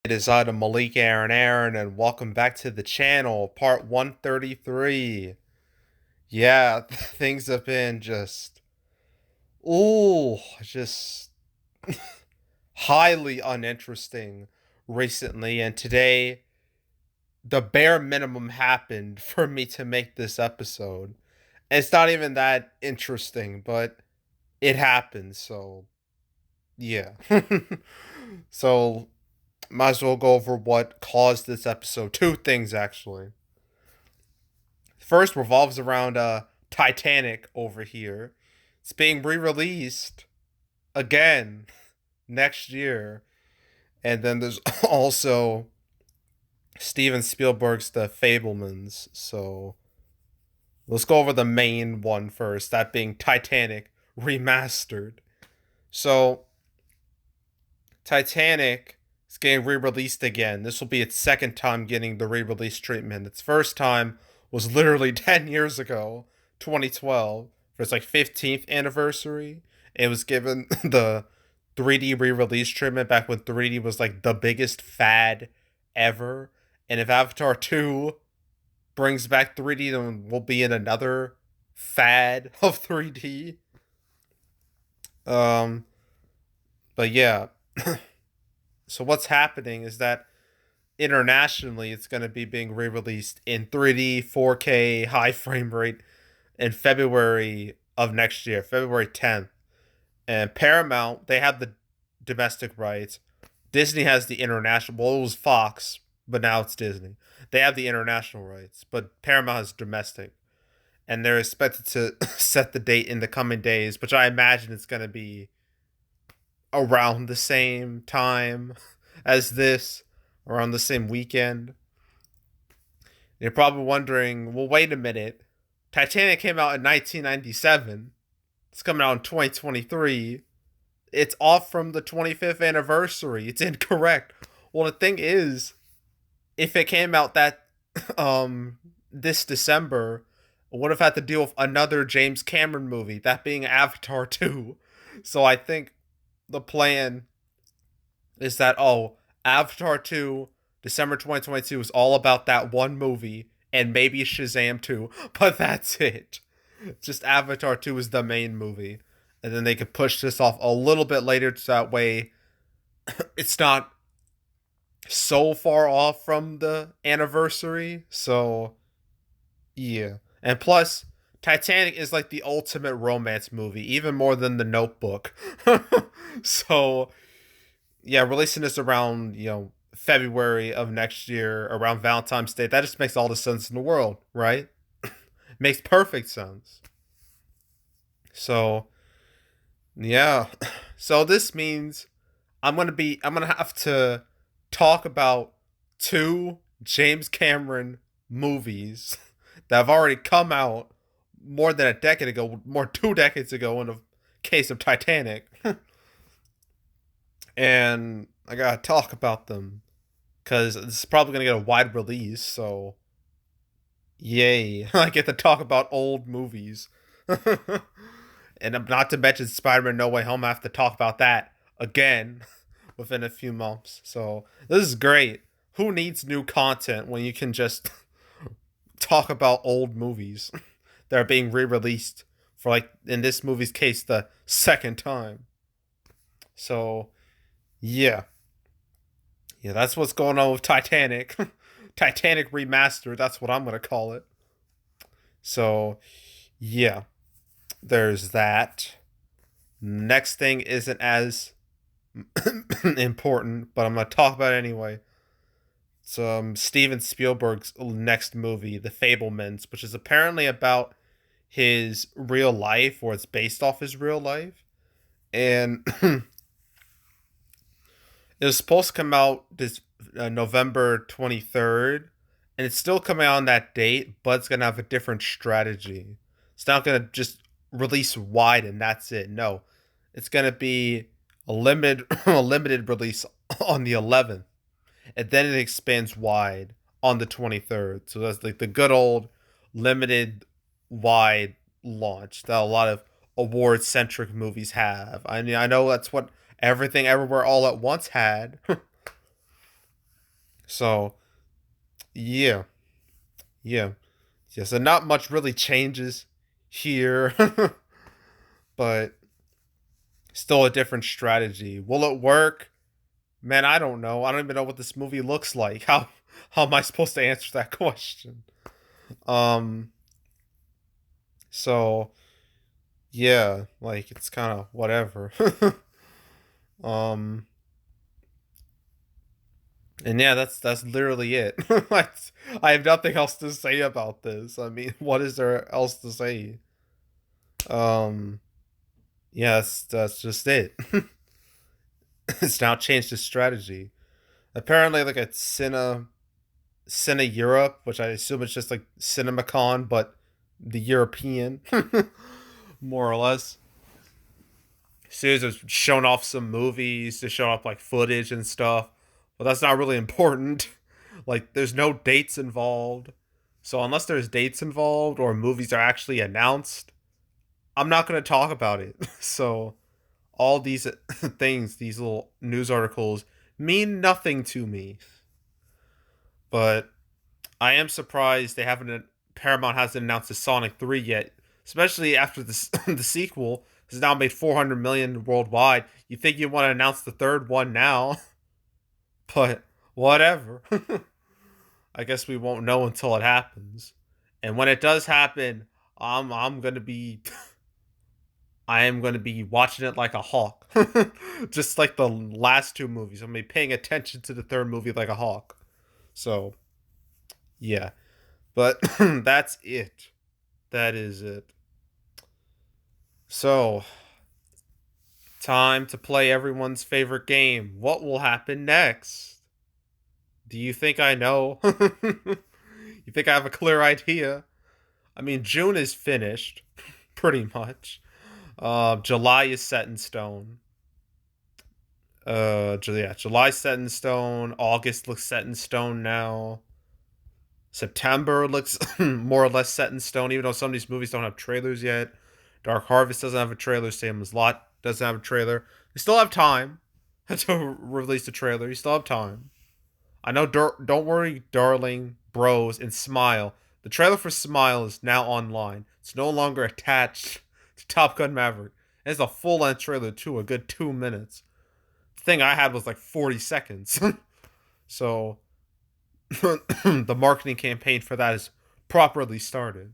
It is I, the Malik Aaron, and welcome back to the channel, part 133. Yeah, things have been just highly uninteresting recently, and today, the bare minimum happened for me to make this episode. It's not even that interesting, but it happened, so yeah. So, might as well go over what caused this episode. Two things, actually. First revolves around Titanic over here. It's being re-released again next year. And then there's also Steven Spielberg's The Fablemans. So let's go over the main one first, that being Titanic remastered. So Titanic is getting re-released again. This will be its second time getting the re-release treatment. Its first time was literally 10 years ago, 2012, for its 15th anniversary. It was given the 3D re-release treatment back when 3D was the biggest fad ever. And if Avatar 2 brings back 3D, then we'll be in another fad of 3D. Um, but yeah. So what's happening is that internationally it's going to be being re-released in 3D, 4K, high frame rate in February of next year, February 10th. And Paramount, they have the domestic rights. Disney has the international. Well, it was Fox, but now it's Disney. They have the international rights, but Paramount has domestic. And they're expected to set the date in the coming days, which I imagine it's going to be around the same time as this, around the same weekend. You're probably wondering, well, wait a minute. Titanic came out in 1997. It's coming out in 2023. It's off from the 25th anniversary. It's incorrect. Well, the thing is, if it came out that this December, I would have had to deal with another James Cameron movie, that being Avatar 2. So I think the plan is that, Avatar 2, December 2022 is all about that one movie and maybe Shazam 2, but that's it. Just Avatar 2 is the main movie. And then they could push this off a little bit later so that way it's not so far off from the anniversary. So, yeah. And plus, Titanic is the ultimate romance movie, even more than The Notebook. So, yeah, releasing this around, February of next year, around Valentine's Day, that just makes all the sense in the world, right? Makes perfect sense. So, yeah. So this means I'm gonna have to talk about two James Cameron movies that have already come out more than a decade ago, more 2 decades ago in the case of Titanic. And I gotta talk about them because it's probably gonna get a wide release. So, yay! I get to talk about old movies, and not to mention Spider-Man: No Way Home. I have to talk about that again within a few months. So this is great. Who needs new content when you can just talk about old movies that are being re-released for, in this movie's case, the second time? So yeah. Yeah, that's what's going on with Titanic. Titanic remastered, that's what I'm going to call it. So, yeah, there's that. Next thing isn't as important, but I'm going to talk about it anyway. It's Steven Spielberg's next movie, The Fablemans, which is apparently about his real life, or it's based off his real life. And it was supposed to come out this November 23rd, and it's still coming out on that date, but it's going to have a different strategy. It's not going to just release wide and that's it. No, it's going to be a limited release on the 11th, and then it expands wide on the 23rd. So that's the good old limited wide launch that a lot of award centric movies have. I mean, I know that's what Everything Everywhere All at Once had. So yeah, yeah, yeah. So not much really changes here, but still a different strategy. Will it work? Man, I don't know. I don't even know what this movie looks like. How am I supposed to answer that question? Um so yeah, like it's kind of whatever. um and yeah, that's literally it. I have nothing else to say about this. I mean, what is there else to say? Um yes, that's just it. It's now changed its strategy. Apparently like a Cine Europe, which I assume it's just like CinemaCon, but the European, more or less. Series of showing off some movies, to show off like footage and stuff, but that's not really important. Like, there's no dates involved, so unless there's dates involved or movies are actually announced, I'm not gonna talk about it. So all these things, these little news articles, mean nothing to me. But I am surprised they haven't. Paramount hasn't announced the Sonic 3 yet, especially after the the sequel has now made 400 million worldwide. You think you want to announce the third one now, but whatever. I guess we won't know until it happens. And when it does happen, I'm gonna be I am gonna be watching it like a hawk, just like the last two movies. I'm gonna be paying attention to the third movie like a hawk. So yeah, but that's it. That is it. So, time to play everyone's favorite game. What will happen next? Do you think I know? You think I have a clear idea? I mean, June is finished, pretty much. July is set in stone. Yeah, July set in stone. August looks set in stone now. September looks more or less set in stone, even though some of these movies don't have trailers yet. Dark Harvest doesn't have a trailer. Same as Lot doesn't have a trailer. You still have time to release the trailer. You still have time. I know. Don't worry, darling, bros, and Smile. The trailer for Smile is now online. It's no longer attached to Top Gun Maverick. It's a full length trailer too, a good 2 minutes. The thing I had was like 40 seconds. So the marketing campaign for that is properly started.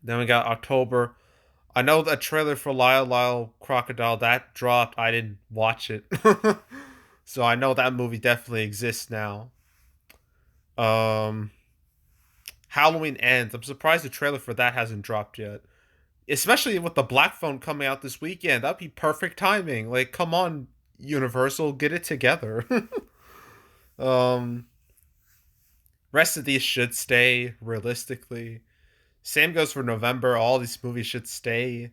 Then we got October. I know that trailer for Lyle Lyle Crocodile that dropped. I didn't watch it. So I know that movie definitely exists now. Um Halloween Ends. I'm surprised the trailer for that hasn't dropped yet. Especially with the Black Phone coming out this weekend. That'd be perfect timing. Like, come on, Universal, get it together. um Rest of these should stay realistically. Same goes for November. All these movies should stay,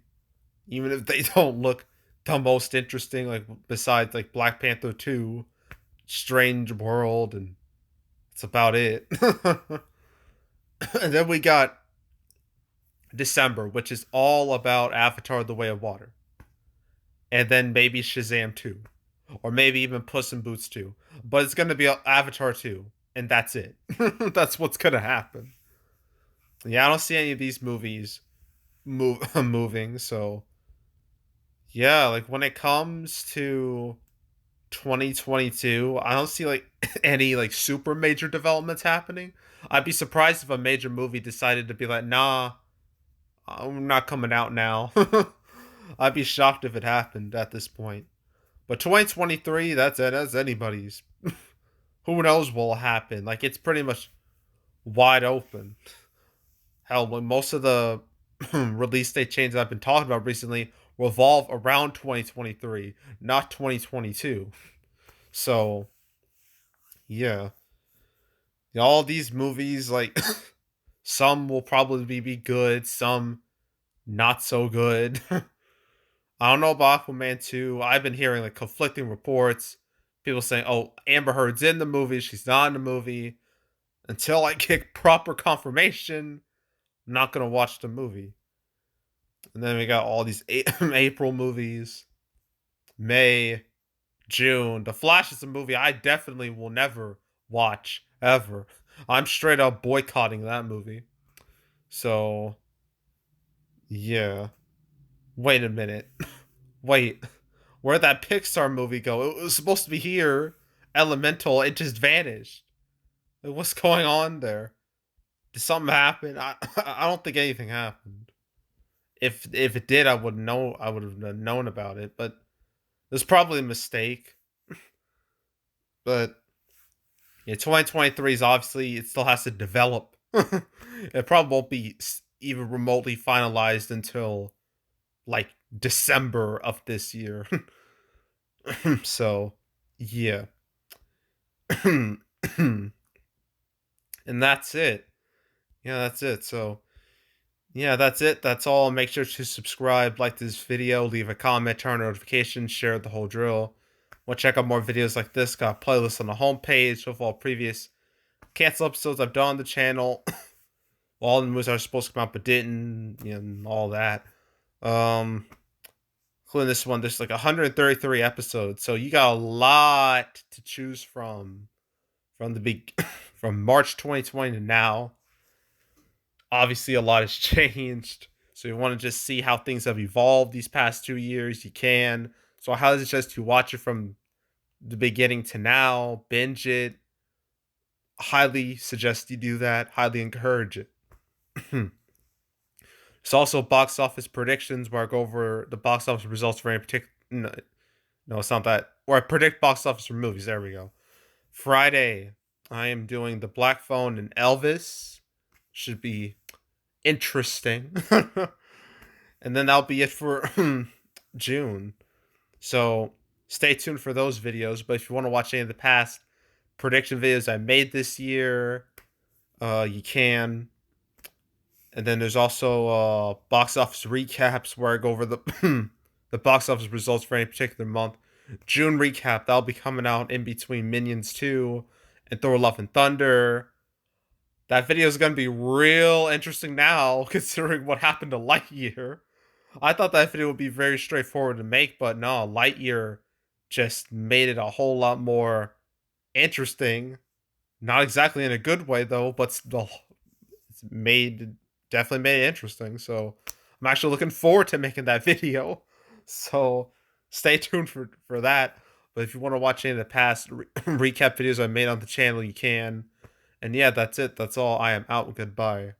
even if they don't look the most interesting. Like, besides like Black Panther 2, Strange World, and that's about it. And then we got December, which is all about Avatar: The Way of Water, and then maybe Shazam 2, or maybe even Puss in Boots 2. But it's gonna be Avatar 2, and that's it. That's what's gonna happen. Yeah, I don't see any of these movies moving. So yeah, like when it comes to 2022, I don't see like any like super major developments happening. I'd be surprised if a major movie decided to be like, nah, I'm not coming out now. I'd be shocked if it happened at this point. But 2023, that's it. That's anybody's. Who knows what will happen? Like, it's pretty much wide open. Hell, when most of the release date changes I've been talking about recently revolve around 2023, not 2022. So, yeah. All these movies, like, some will probably be good, some not so good. I don't know about Aquaman 2. I've been hearing, like, conflicting reports. People saying, oh, Amber Heard's in the movie, she's not in the movie. Until I get proper confirmation, I'm not going to watch the movie. And then we got all these April movies, May, June. The Flash is a movie I definitely will never watch ever. I'm straight up boycotting that movie. So, yeah. Wait a minute. Wait. Where'd that Pixar movie go? It was supposed to be here. Elemental, it just vanished. What's going on there? Did something happen? I don't think anything happened. If it did, I would know. I would have known about it. But it was probably a mistake. But yeah, 2023 is obviously it still has to develop. It probably won't be even remotely finalized until like December of this year. So yeah. And that's it. Yeah, that's it. So yeah, that's it. That's all. Make sure to subscribe, like this video, leave a comment, turn on notifications, share the whole drill. Want to check out more videos like this? Got a playlist on the homepage with all previous cancel episodes I've done on the channel. All the movies are supposed to come out but didn't, and all that. Um, Including this one, there's like 133 episodes, so you got a lot to choose from the big from March 2020 to now. Obviously, a lot has changed. So you want to just see how things have evolved these past 2 years, you can. So I highly suggest you watch it from the beginning to now, binge it. Highly suggest you do that. Highly encourage it. It's also box office predictions where I go over the box office results for any particular. No, it's not that. Where I predict box office for movies. There we go. Friday, I am doing The Black Phone and Elvis. Should be interesting. And then that'll be it for June. So stay tuned for those videos. But if you want to watch any of the past prediction videos I made this year, you can. And then there's also box office recaps where I go over the the box office results for any particular month. June recap that'll be coming out in between Minions 2 and Thor: Love and Thunder. That video is gonna be real interesting now, considering what happened to Lightyear. I thought that video would be very straightforward to make, but no, Lightyear just made it a whole lot more interesting. Not exactly in a good way though, but still, it's definitely made it interesting. So I'm actually looking forward to making that video. So stay tuned for that. But if you want to watch any of the past recap videos I made on the channel, you can. And yeah, that's it. That's all. I am out. Goodbye.